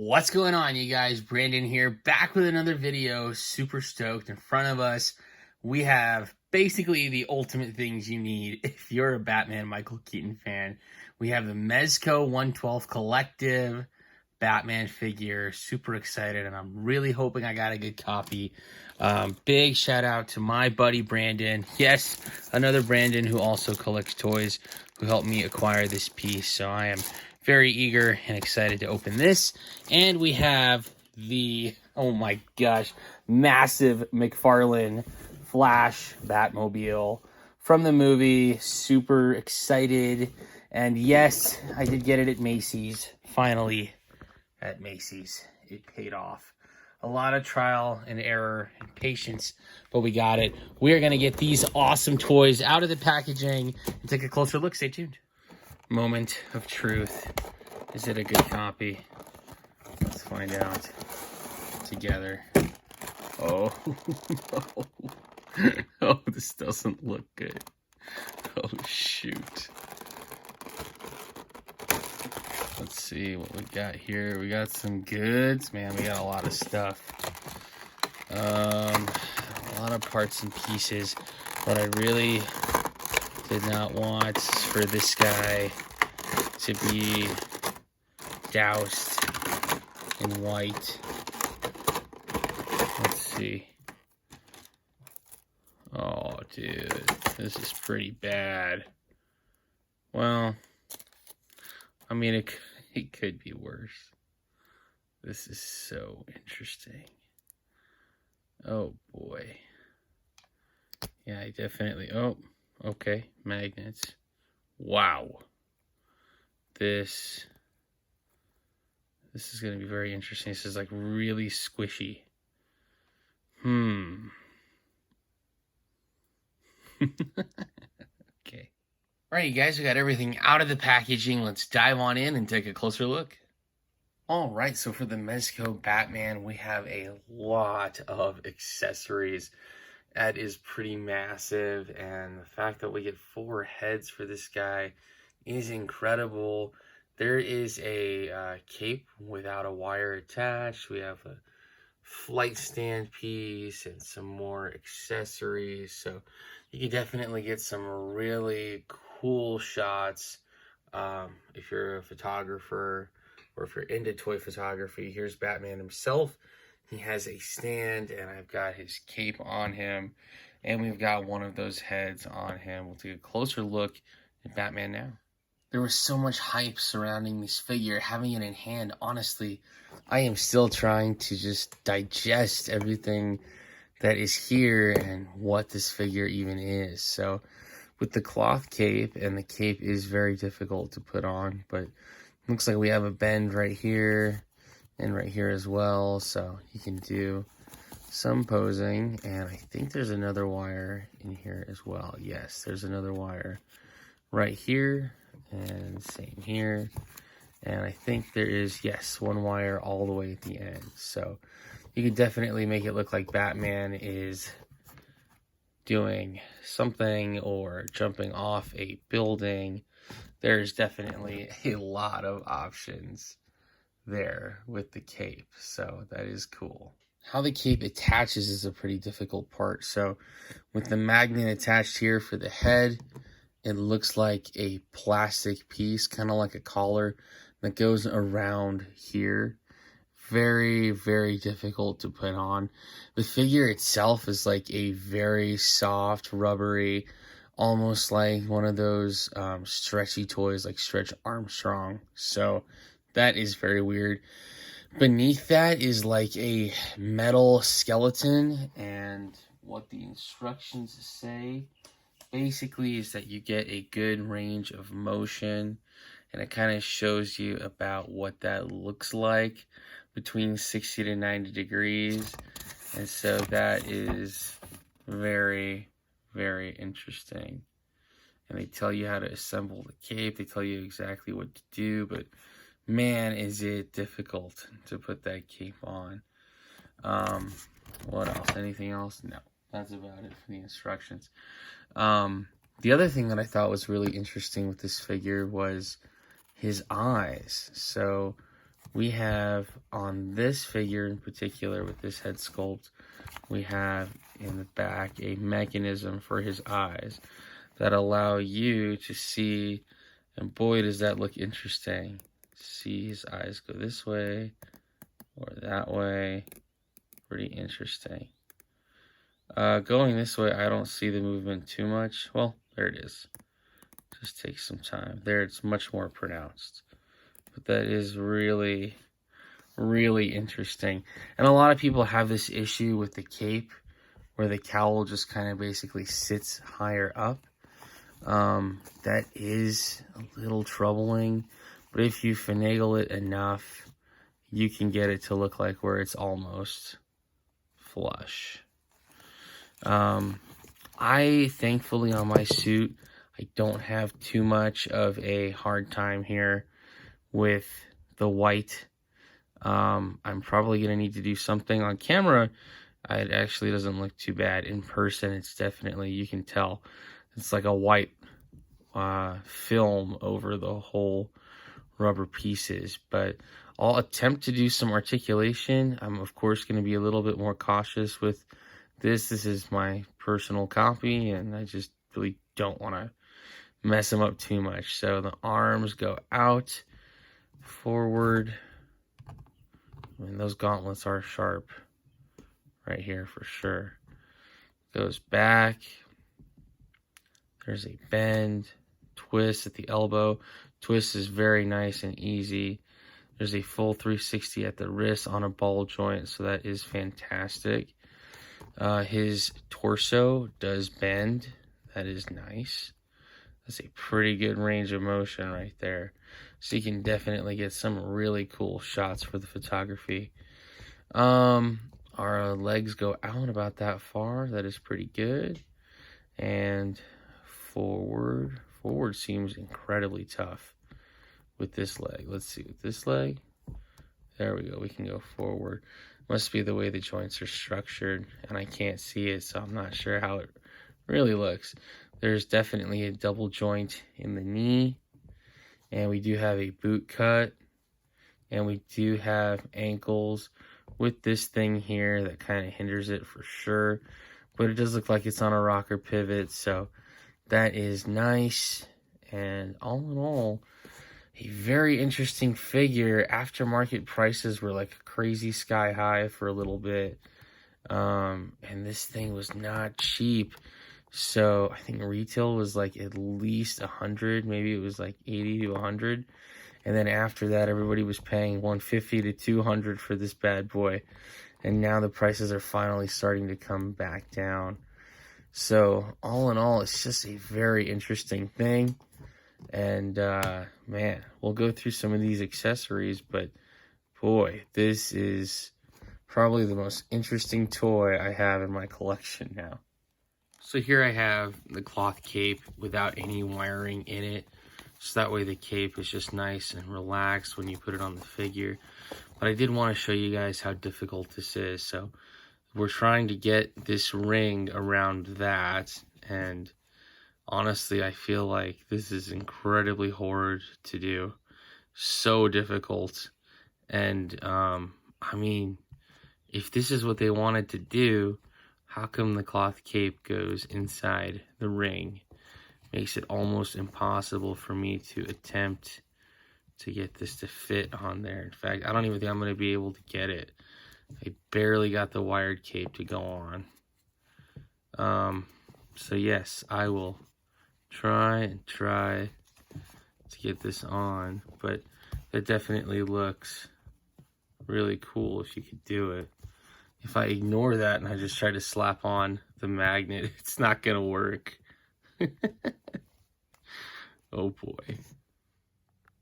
What's going on, you guys? Brandon here, back with another video. Super stoked. In front of us, we have basically the ultimate things you need if you're a Batman Michael Keaton fan. We have the Mezco 112 Collective Batman figure. Super excited, and I'm really hoping I got a good copy. Big shout out to my buddy Brandon. Yes, another Brandon who also collects toys, who helped me acquire this piece. So I am very eager and excited to open this. And we have the, oh my gosh, massive McFarlane Flash Batmobile from the movie. Super excited. And yes, I did get it at Macy's. Finally at Macy's. It paid off. A lot of trial and error and patience, but we got it. We are going to get these awesome toys out of the packaging and take a closer look. Stay tuned. Moment of truth. Is it a good copy? Let's find out together. Oh, no. Oh, this doesn't look good. Oh, shoot. Let's see what we got here. We got some goods. Man, we got a lot of stuff. A lot of parts and pieces. But I really did not want for this guy to be doused in white. Let's see. Oh, dude. This is pretty bad. Well, I mean, it could be worse. This is so interesting. Oh, boy. Yeah, I definitely... Oh, okay. Magnets. Wow. This is going to be very interesting. This is like really squishy. Okay. All right, you guys, we got everything out of the packaging. Let's dive on in and take a closer look. All right, so for the Mezco Batman, we have a lot of accessories. That is pretty massive, and the fact that we get 4 heads for this guy is incredible. There is a cape without a wire attached. We have a flight stand piece and some more accessories. So you can definitely get some really cool shots if you're a photographer or if you're into toy photography. Here's Batman himself. He has a stand, and I've got his cape on him, and we've got one of those heads on him. We'll take a closer look at Batman now. There was so much hype surrounding this figure. Having it in hand, honestly, I am still trying to just digest everything that is here and what this figure even is. So with the cloth cape, and the cape is very difficult to put on, but it looks like we have a bend right here and right here as well. So you can do some posing, and I think there's another wire in here as well. Yes, there's another wire right here. And same here. And I think there is, yes, one wire all the way at the end. So you can definitely make it look like Batman is doing something or jumping off a building. There's definitely a lot of options there with the cape. So that is cool. How the cape attaches is a pretty difficult part. So with the magnet attached here for the head, it looks like a plastic piece, kind of like a collar that goes around here. Very, very difficult to put on. The figure itself is like a very soft, rubbery, almost like one of those stretchy toys like Stretch Armstrong. So that is very weird. Beneath that is like a metal skeleton, and what the instructions say basically is that you get a good range of motion, and it kind of shows you about what that looks like between 60 to 90 degrees. And so that is very, very interesting. And they tell you how to assemble the cape. They tell you exactly what to do, but man, is it difficult to put that cape on. What else? Anything else? No. That's about it for the instructions. The other thing that I thought was really interesting with this figure was his eyes. So we have on this figure in particular with this head sculpt, we have in the back a mechanism for his eyes that allow you to see, and boy does that look interesting. See his eyes go this way or that way. Pretty interesting. Going this way, I don't see the movement too much. Well, there it is. Just takes some time. There, it's much more pronounced. But that is really, really interesting. And a lot of people have this issue with the cape, where the cowl just kind of basically sits higher up. That is a little troubling. But if you finagle it enough, you can get it to look like where it's almost flush. I thankfully on my suit, I don't have too much of a hard time here with the white. I'm probably going to need to do something on camera. It actually doesn't look too bad. In person, it's definitely, you can tell, it's like a white film over the whole rubber pieces. But I'll attempt to do some articulation. I'm, of course, going to be a little bit more cautious with this. This is my personal copy, and I just really don't want to mess them up too much. So the arms go out, forward. I mean, those gauntlets are sharp right here for sure. Goes back. There's a bend, twist at the elbow. Twist is very nice and easy. There's a full 360 at the wrist on a ball joint, so that is fantastic. His torso does bend. That is nice. That's a pretty good range of motion right there. So you can definitely get some really cool shots for the photography. Our legs go out about that far. That is pretty good. And forward. Forward seems incredibly tough with this leg. Let's see, with this leg. There we go. We can go forward. Must be the way the joints are structured, and I can't see it, so I'm not sure how it really looks. There's definitely a double joint in the knee, and we do have a boot cut, and we do have ankles with this thing here that kind of hinders it for sure, but it does look like it's on a rocker pivot, so that is nice. And all in all, a very interesting figure. Aftermarket prices were like crazy sky high for a little bit. And this thing was not cheap. So I think retail was like at least 100, maybe it was like 80 to 100. And then after that, everybody was paying 150 to 200 for this bad boy. And now the prices are finally starting to come back down. So all in all, it's just a very interesting thing. And man, we'll go through some of these accessories, but boy, this is probably the most interesting toy I have in my collection now. So here I have the cloth cape without any wiring in it, so that way the cape is just nice and relaxed when you put it on the figure. But I did want to show you guys how difficult this is. So we're trying to get this ring around that, and honestly, I feel like this is incredibly hard to do. So difficult. And, I mean, if this is what they wanted to do, how come the cloth cape goes inside the ring? Makes it almost impossible for me to attempt to get this to fit on there. In fact, I don't even think I'm going to be able to get it. I barely got the wired cape to go on. So yes, I will try to get this on, but it definitely looks really cool if you could do it. If I ignore that and I just try to slap on the magnet, it's not gonna work. Oh boy.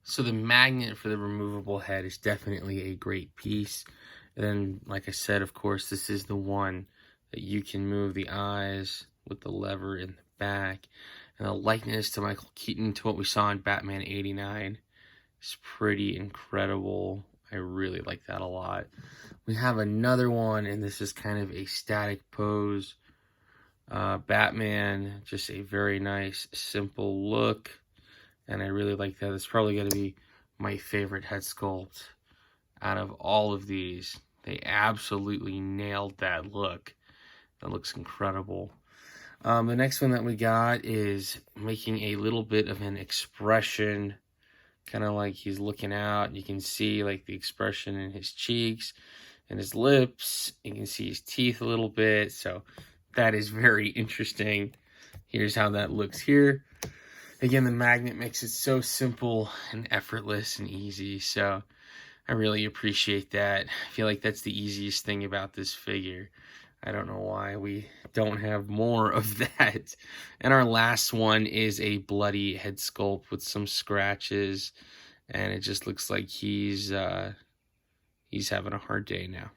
So the magnet for the removable head is definitely a great piece. And then, like I said, of course, this is the one that you can move the eyes with the lever in the back. And the likeness to Michael Keaton, to what we saw in Batman 89, is pretty incredible. I really like that a lot. We have another one, and this is kind of a static pose. Batman, just a very nice, simple look. And I really like that. It's probably going to be my favorite head sculpt out of all of these. They absolutely nailed that look. That looks incredible. The next one that we got is making a little bit of an expression, kind of like he's looking out. You can see like the expression in his cheeks and his lips. You can see his teeth a little bit. So that is very interesting. Here's how that looks here. Again, the magnet makes it so simple and effortless and easy. So I really appreciate that. I feel like that's the easiest thing about this figure. I don't know why we don't have more of that. And our last one is a bloody head sculpt with some scratches. And it just looks like he's having a hard day now.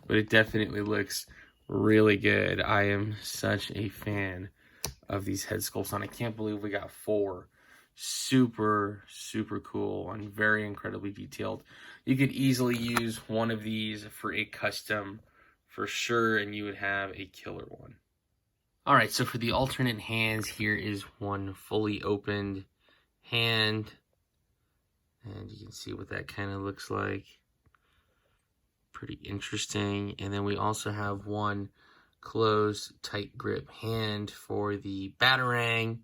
But it definitely looks really good. I am such a fan of these head sculpts, and I can't believe we got 4. Super cool and very incredibly detailed. You could easily use one of these for a custom for sure, and you would have a killer one. All right, so for the alternate hands, here is one fully opened hand, and you can see what that kind of looks like. Pretty interesting. And then we also have one closed tight grip hand for the Batarang.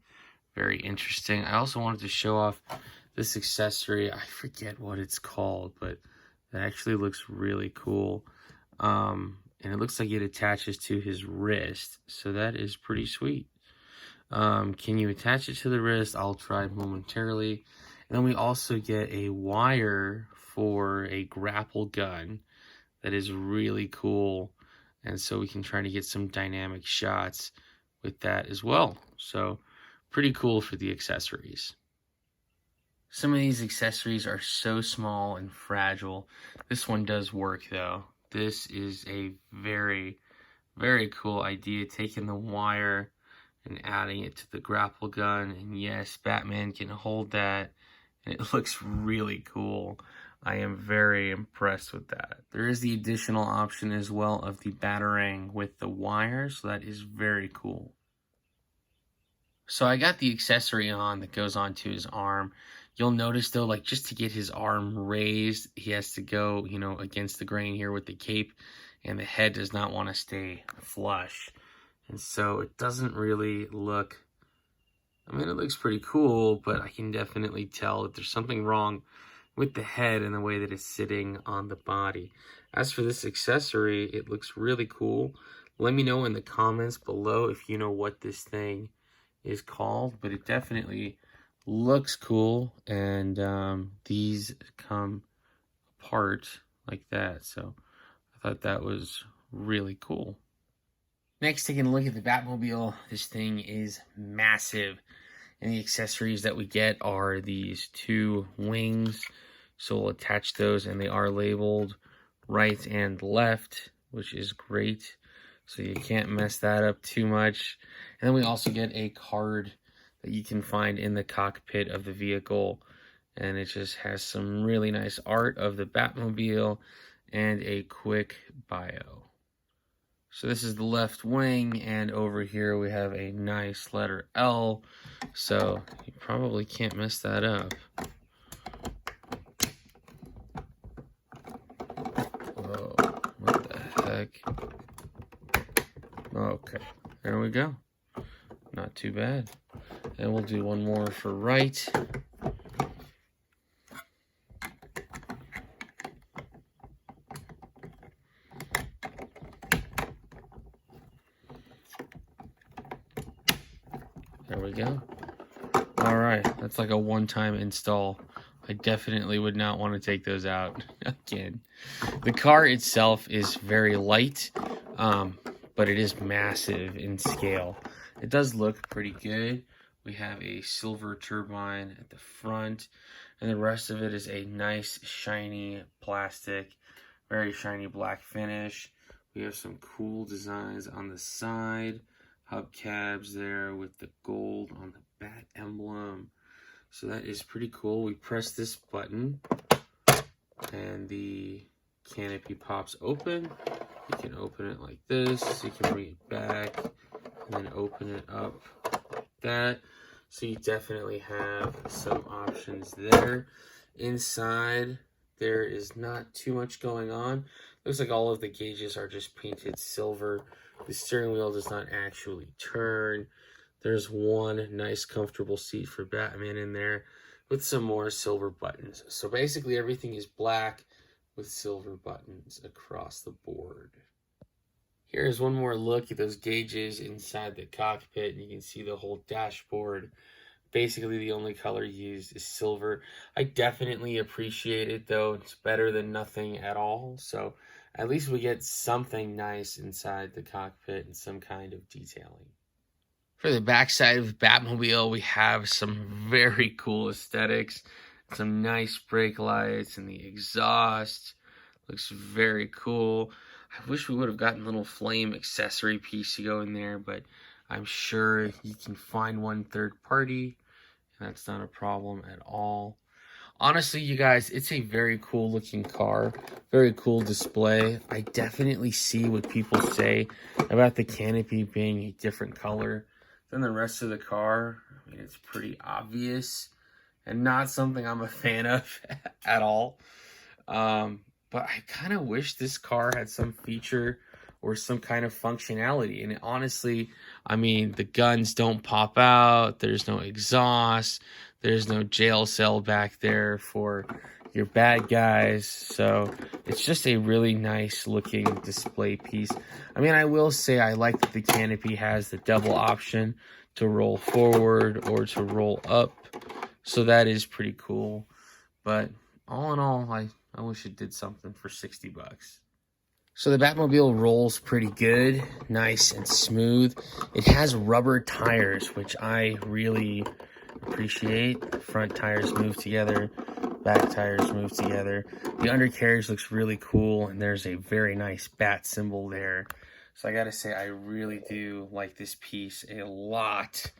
Very interesting. I also wanted to show off this accessory. I forget what it's called, but it actually looks really cool. And it looks like it attaches to his wrist, so that is pretty sweet. Can you attach it to the wrist? I'll try momentarily. And then we also get a wire for a grapple gun that is really cool. And so we can try to get some dynamic shots with that as well. So pretty cool for the accessories. Some of these accessories are so small and fragile. This one does work though. This is a very cool idea, taking the wire and adding it to the grapple gun. And yes, Batman can hold that, and it looks really cool. I am very impressed with that. There is the additional option as well of the Batarang with the wire, so that is very cool. So I got the accessory on that goes onto his arm. You'll notice though, like just to get his arm raised, he has to go, against the grain here with the cape, and the head does not want to stay flush. And so it doesn't really look, it looks pretty cool, but I can definitely tell that there's something wrong with the head and the way that it's sitting on the body. As for this accessory, it looks really cool. Let me know in the comments below if you know what this thing is called, but it definitely looks cool, and these come apart like that, so I thought that was really cool. Next, taking a look at the Batmobile. This thing is massive, and the accessories that we get are these 2 wings. So we'll attach those, and they are labeled right and left, which is great. So you can't mess that up too much. And then we also get a card that you can find in the cockpit of the vehicle. And it just has some really nice art of the Batmobile and a quick bio. So this is the left wing, and over here we have a nice letter L. So you probably can't mess that up. Whoa, what the heck? Okay, there we go. Not too bad. And we'll do one more for right. There we go. All right, that's like a one-time install. I definitely would not want to take those out again. The car itself is very light, but it is massive in scale. It does look pretty good. We have a silver turbine at the front, and the rest of it is a nice shiny plastic, very shiny black finish. We have some cool designs on the side, hubcaps there with the gold on the bat emblem. So that is pretty cool. We press this button and the canopy pops open. You can open it like this. You can bring it back and then open it up like that. So you definitely have some options there. Inside, there is not too much going on. Looks like all of the gauges are just painted silver. The steering wheel does not actually turn. There's one nice comfortable seat for Batman in there with some more silver buttons. So basically everything is black with silver buttons across the board. Here's one more look at those gauges inside the cockpit. You can see the whole dashboard. Basically, the only color used is silver. I definitely appreciate it, though. It's better than nothing at all. So at least we get something nice inside the cockpit and some kind of detailing. For the backside of the Batmobile, we have some very cool aesthetics. Some nice brake lights and the exhaust. Looks very cool. I wish we would have gotten a little flame accessory piece to go in there, but I'm sure you can find one third party, and that's not a problem at all. Honestly, you guys, it's a very cool looking car, very cool display. I definitely see what people say about the canopy being a different color than the rest of the car. I mean, it's pretty obvious and not something I'm a fan of at all. But I kind of wish this car had some feature or some kind of functionality. And honestly, I mean, the guns don't pop out. There's no exhaust. There's no jail cell back there for your bad guys. So it's just a really nice looking display piece. I mean, I will say I like that the canopy has the double option to roll forward or to roll up. So that is pretty cool. But all in all, I wish it did something for 60 bucks. So the Batmobile rolls pretty good, nice and smooth. It has rubber tires, which I really appreciate. Front tires move together, back tires move together. The undercarriage looks really cool, and there's a very nice bat symbol there. So I gotta say, I really do like this piece a lot.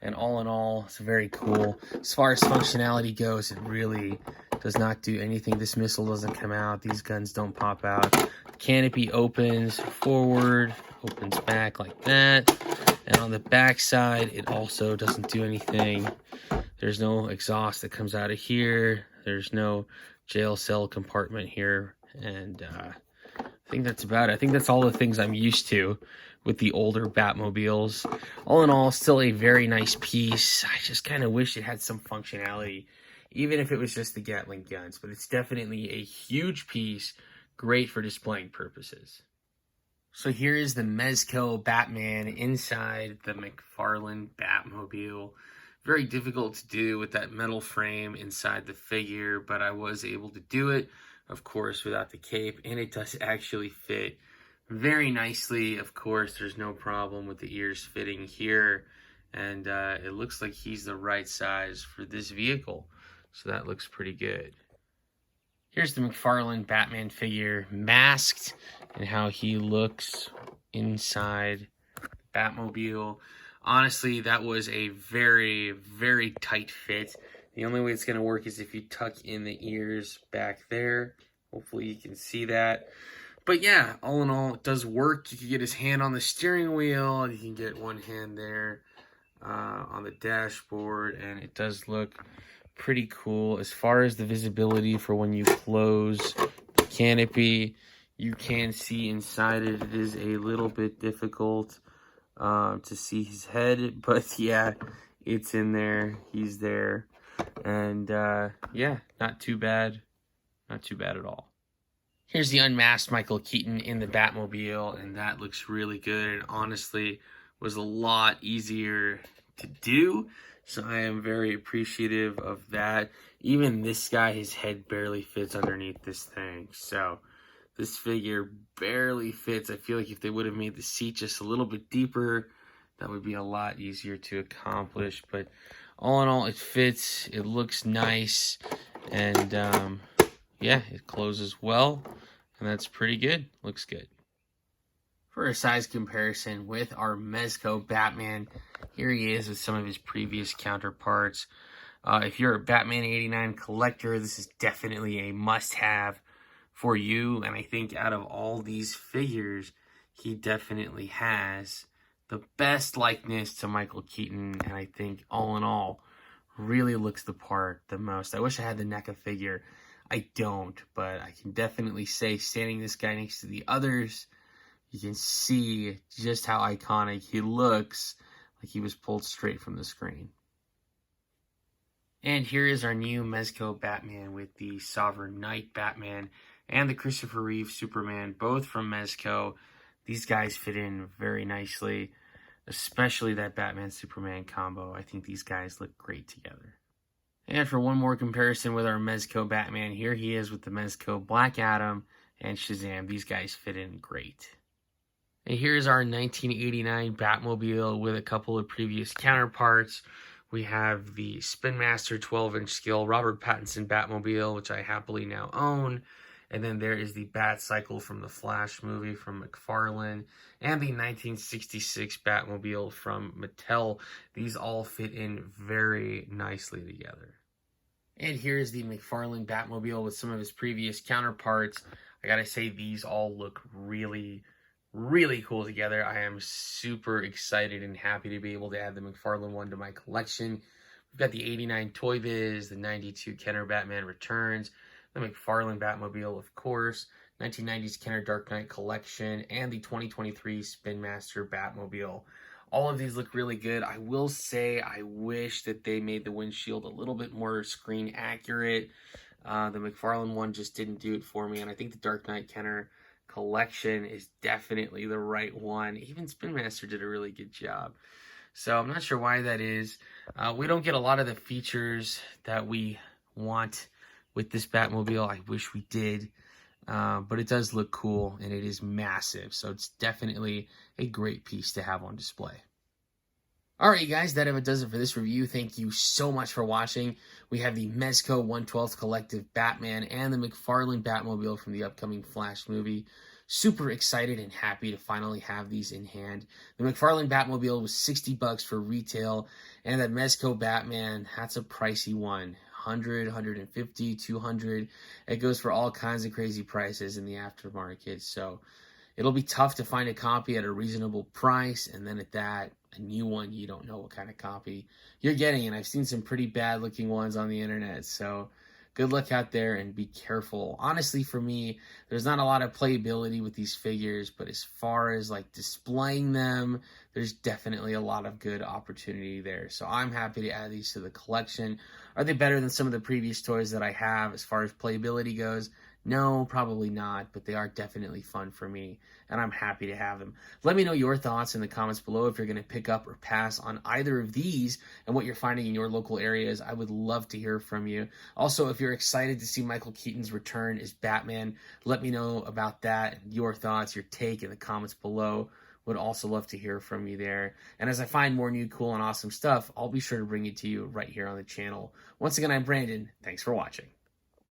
And all in all, it's very cool. As far as functionality goes, it really does not do anything. This missile doesn't come out. These guns don't pop out. The canopy opens forward, opens back like that. And on the back side, it also doesn't do anything. There's no exhaust that comes out of here. There's no jail cell compartment here. And I think that's about it. I think that's all the things I'm used to with the older Batmobiles. All in all, still a very nice piece. I just kind of wish it had some functionality, even if it was just the Gatling guns. But it's definitely a huge piece, great for displaying purposes. So here is the Mezco Batman inside the McFarlane Batmobile. Very difficult to do with that metal frame inside the figure, but I was able to do it, of course, without the cape, and it does actually fit very nicely. Of course, there's no problem with the ears fitting here, and it looks like he's the right size for this vehicle, so that looks pretty good. Here's the McFarlane Batman figure masked and how he looks inside the Batmobile. Honestly, that was a very, very tight fit. The only way it's going to work is if you tuck in the ears back there. Hopefully you can see that. But yeah, all in all, it does work. You can get his hand on the steering wheel. You can get one hand there on the dashboard. And it does look pretty cool. As far as the visibility for when you close the canopy, you can see inside it. It is a little bit difficult to see his head. But yeah, it's in there. He's there. And yeah, not too bad. Not too bad at all. Here's the unmasked Michael Keaton in the Batmobile, and that looks really good, and honestly was a lot easier to do, so I am very appreciative of that. Even this guy, his head barely fits underneath this thing, so this figure barely fits. I feel like if they would have made the seat just a little bit deeper, that would be a lot easier to accomplish, but all in all, it fits, it looks nice, and yeah, it closes well, and that's pretty good. Looks good. For a size comparison with our Mezco Batman, here he is with some of his previous counterparts. If you're a Batman 89 collector, this is definitely a must-have for you, and I think out of all these figures, he definitely has the best likeness to Michael Keaton, and I think all in all, really looks the part the most. I wish I had the NECA figure. I don't, but I can definitely say, standing this guy next to the others, you can see just how iconic he looks, like he was pulled straight from the screen. And here is our new Mezco Batman with the Sovereign Knight Batman and the Christopher Reeve Superman, both from Mezco. These guys fit in very nicely, especially that Batman-Superman combo. I think these guys look great together. And for one more comparison with our Mezco Batman, here he is with the Mezco Black Adam and Shazam. These guys fit in great. And here's our 1989 Batmobile with a couple of previous counterparts. We have the Spin Master 12-inch scale Robert Pattinson Batmobile, which I happily now own. And then there is the Bat Cycle from the Flash movie from McFarlane, and the 1966 Batmobile from Mattel. These all fit in very nicely together. And here's the McFarlane Batmobile with some of his previous counterparts. I gotta say, these all look really cool together. I am super excited and happy to be able to add the McFarlane one to my collection. We've got the 89 Toy Biz, the 92 Kenner Batman Returns, the McFarlane Batmobile, of course, 1990s Kenner Dark Knight Collection, and the 2023 Spin Master Batmobile. All of these look really good. I will say I wish that they made the windshield a little bit more screen accurate. The McFarlane one just didn't do it for me, and I think the Dark Knight Kenner Collection is definitely the right one. Even Spin Master did a really good job. So I'm not sure why that is. We don't get a lot of the features that we want with this Batmobile. I wish we did. But it does look cool, and it is massive. So it's definitely a great piece to have on display. Alright, you guys, that does it for this review. Thank you so much for watching. We have the Mezco 1/12 Collective Batman and the McFarlane Batmobile from the upcoming Flash movie. Super excited and happy to finally have these in hand. The McFarlane Batmobile was $60 for retail, and that Mezco Batman, that's a pricey one. 100, 150, 200. It goes for all kinds of crazy prices in the aftermarket. So it'll be tough to find a copy at a reasonable price, and then at that, a new one, you don't know what kind of copy you're getting. And I've seen some pretty bad looking ones on the internet. So good luck out there and be careful. Honestly, for me, there's not a lot of playability with these figures, but as far as like displaying them, there's definitely a lot of good opportunity there. So I'm happy to add these to the collection. Are they better than some of the previous toys that I have as far as playability goes? No, probably not, but they are definitely fun for me, and I'm happy to have them. Let me know your thoughts in the comments below if you're going to pick up or pass on either of these and what you're finding in your local areas. I would love to hear from you. Also, if you're excited to see Michael Keaton's return as Batman, let me know about that, your thoughts, your take in the comments below. Would also love to hear from you there. And as I find more new, cool, and awesome stuff, I'll be sure to bring it to you right here on the channel. Once again, I'm Brandon. Thanks for watching.